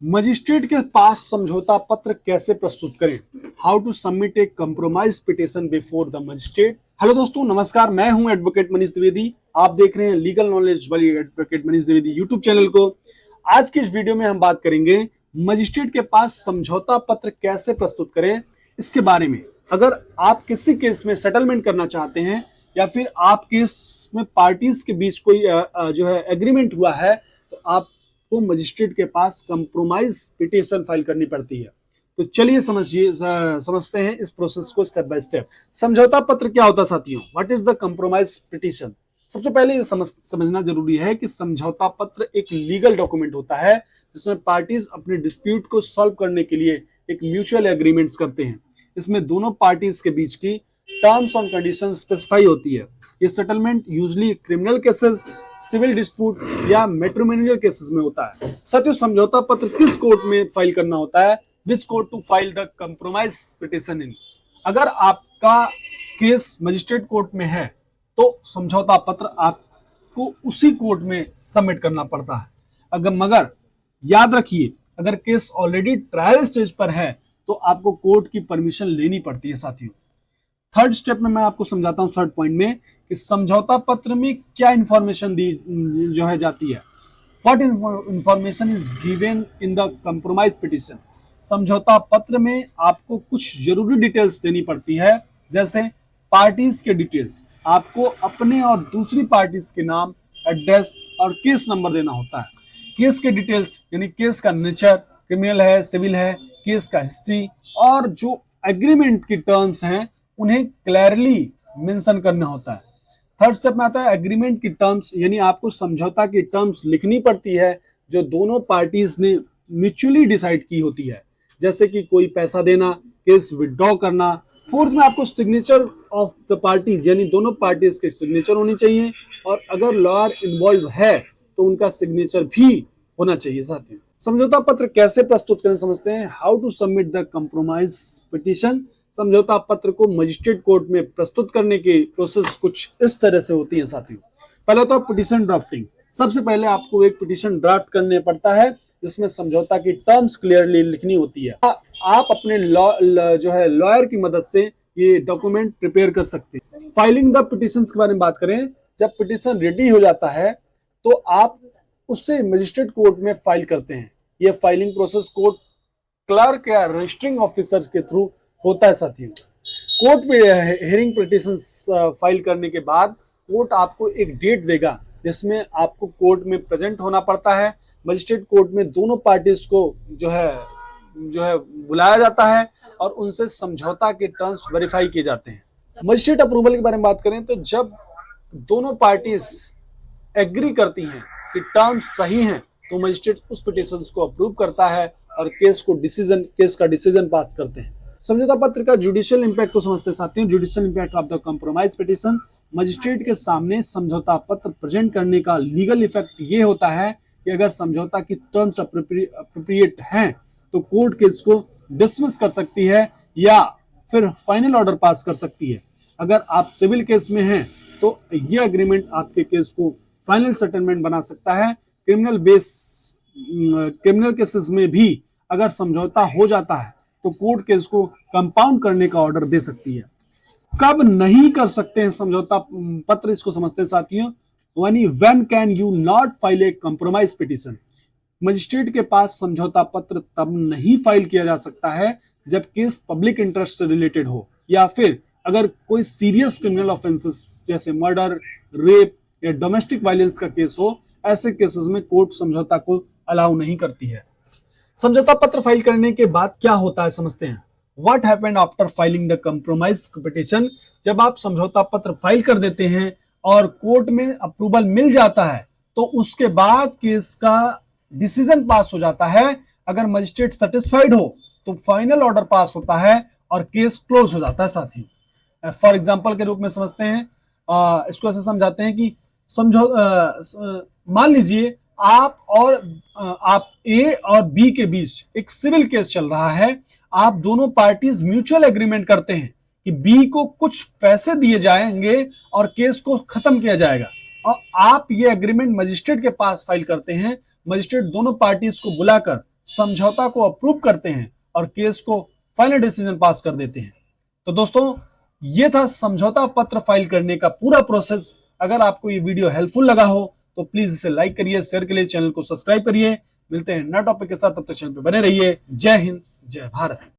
Magistrate के पास समझौता पत्र कैसे प्रस्तुत करें। How to submit a compromise petition before the magistrate. Hello दोस्तों, नमस्कार। मैं हूं एडवोकेट मनीष द्विवेदी। आप देख रहे हैं लीगल नॉलेज वाली advocate Manish Dwivedi YouTube channel को। आज की इस वीडियो में हम बात करेंगे मजिस्ट्रेट के पास समझौता पत्र कैसे प्रस्तुत करें, इसके बारे में। अगर आप किसी केस में सेटलमेंट करना चाहते हैं या फिर आप केस में पार्टीज के बीच कोई जो है एग्रीमेंट हुआ है, तो आप को मजिस्ट्रेट के पास कंप्रोमाइज पिटीशन फाइल करनी पड़ती है। तो चलिए समझते हैं इस प्रोसेस को स्टेप बाय स्टेप। समझौता पत्र क्या होता है साथियों? What is the compromise petition? सबसे पहले ये समझना जरूरी है कि समझौता पत्र एक लीगल डॉक्यूमेंट होता है जिसमें पार्टीज अपने डिस्प्यूट को सॉल्व करने के लिए एक म्यूचुअल एग्रीमेंट्स करते हैं। इसमें दोनों पार्टीज के बीच की टर्म्स और कंडीशन स्पेसिफाई होती है। ये settlement usually criminal cases, civil dispute या मैट्रिमोनियल केसेस में होता है। साथियों, समझौता पत्र किस कोर्ट में फाइल करना होता है? Which court to file the compromise petition in? अगर आपका केस मजिस्ट्रेट कोर्ट में है तो समझौता पत्र आपको उसी कोर्ट में सबमिट करना पड़ता है। अगर मगर याद रखिए, अगर केस ऑलरेडी ट्रायल स्टेज पर है तो आपको कोर्ट की परमिशन लेनी पड़ती है। साथियों, थर्ड स्टेप में मैं आपको समझाता हूं, थर्ड पॉइंट में, कि समझौता पत्र में क्या इंफॉर्मेशन दी जो है जाती है। What information is given in the compromise petition? समझौता पत्र में आपको कुछ जरूरी डिटेल्स देनी पड़ती है, जैसे पार्टीज के डिटेल्स। आपको अपने और दूसरी पार्टीज के नाम, एड्रेस और केस नंबर देना होता है। केस के डिटेल्स यानी केस का नेचर, क्रिमिनल है, सिविल है, केस का हिस्ट्री और जो एग्रीमेंट की टर्म्स हैं उन्हें क्लियरली मेंशन करना होता है। थर्ड स्टेप में आता है एग्रीमेंट की टर्म्स, यानी आपको समझौता की टर्म्स लिखनी पड़ती है जो दोनों पार्टीज ने म्यूचुअली डिसाइड की होती है, जैसे कि कोई पैसा देना, केस विड्रॉ करना। फोर्थ में आपको सिग्नेचर ऑफ द पार्टी, यानी दोनों पार्टीज के सिग्नेचर होनी चाहिए, और अगर लॉयर इन्वॉल्व है तो उनका सिग्नेचर भी होना चाहिए। साथियों, समझौता पत्र कैसे प्रस्तुत करें समझते हैं। How to submit the compromise petition? समझौता पत्र को मजिस्ट्रेट कोर्ट में प्रस्तुत करने की प्रोसेस कुछ इस तरह से होती है। साथियों, पहला तो पिटीशन ड्राफ्टिंग। सबसे पहले आपको एक पिटीशन ड्राफ्ट करने पड़ता है जिसमें समझौता की टर्म्स क्लियरली लिखनी होती है। आप अपने जो है लॉयर की मदद से ये डॉक्यूमेंट प्रिपेयर कर सकते हैं। फाइलिंग द पिटीशन के बारे में बात करें, जब पिटीशन रेडी हो जाता है तो आप उससे मजिस्ट्रेट कोर्ट में फाइल करते हैं। यह फाइलिंग प्रोसेस कोर्ट क्लर्क या रजिस्टरिंग ऑफिसर के थ्रू होता है। साथियों, कोर्ट में हियरिंग पिटीशन फाइल करने के बाद कोर्ट आपको एक डेट देगा जिसमें आपको कोर्ट में प्रेजेंट होना पड़ता है। मजिस्ट्रेट कोर्ट में दोनों पार्टीज को जो है बुलाया जाता है और उनसे समझौता के टर्म्स वेरीफाई किए जाते हैं। मजिस्ट्रेट अप्रूवल के बारे में बात करें तो जब दोनों पार्टीज एग्री करती हैं कि टर्म्स सही हैं तो मजिस्ट्रेट उस पिटीशन को अप्रूव करता है और केस का डिसीजन पास करते हैं। समझौता पत्र का जुडिशियल इंपैक्ट को समझते साथियों। Judicial impact of the compromise petition, magistrate के सामने समझौता पत्र प्रेजेंट करने का लीगल इफेक्ट ये होता है कि अगर समझौता की टर्म्स अप्रोप्रिएट हैं तो कोर्ट केस को डिसमिस कर सकती है या फिर फाइनल ऑर्डर पास कर सकती है। अगर आप सिविल केस में हैं तो यह एग्रीमेंट आपके केस को फाइनल सेटलमेंट बना सकता है। क्रिमिनल केसेस में भी अगर समझौता हो जाता है तो कोर्ट केस को कंपाउंड करने का ऑर्डर दे सकती है। कब नहीं कर सकते हैं समझौता पत्र, इसको समझते हैं साथियों। When can you not file A compromise petition? Magistrate के पास समझौता पत्र तब नहीं फाइल किया जा सकता है जब केस पब्लिक इंटरेस्ट से रिलेटेड हो, या फिर अगर कोई सीरियस क्रिमिनल ऑफेंसेस जैसे मर्डर, रेप या डोमेस्टिक वायलेंस का केस हो। ऐसे केसेस में कोर्ट समझौता को अलाउ नहीं करती है। समझौता पत्र फाइल करने के बाद क्या होता है समझते हैं। What happened after filing the compromise petition? जब आप समझौता पत्र फाइल कर देते हैं और कोर्ट में अप्रूवल मिल जाता है तो उसके बाद केस का डिसीजन पास हो जाता है। अगर मजिस्ट्रेट सेटिस्फाइड हो तो फाइनल ऑर्डर पास होता है और केस क्लोज हो जाता है। साथियों, फॉर एग्जाम्पल के रूप में समझते हैं, इसको ऐसे समझाते हैं कि मान लीजिए आप ए और बी के बीच एक सिविल केस चल रहा है। आप दोनों पार्टीज म्यूचुअल एग्रीमेंट करते हैं कि बी को कुछ पैसे दिए जाएंगे और केस को खत्म किया जाएगा, और आप ये एग्रीमेंट मजिस्ट्रेट के पास फाइल करते हैं। मजिस्ट्रेट दोनों पार्टीज को बुलाकर समझौता को अप्रूव करते हैं और केस को फाइनल डिसीजन पास कर देते हैं। तो दोस्तों, ये था समझौता पत्र फाइल करने का पूरा प्रोसेस। अगर आपको ये वीडियो हेल्पफुल लगा हो तो प्लीज इसे लाइक करिए, शेयर करिए, चैनल को सब्सक्राइब करिए। मिलते हैं नए टॉपिक के साथ, तब तक चैनल पे बने रहिए। जय हिंद, जय भारत।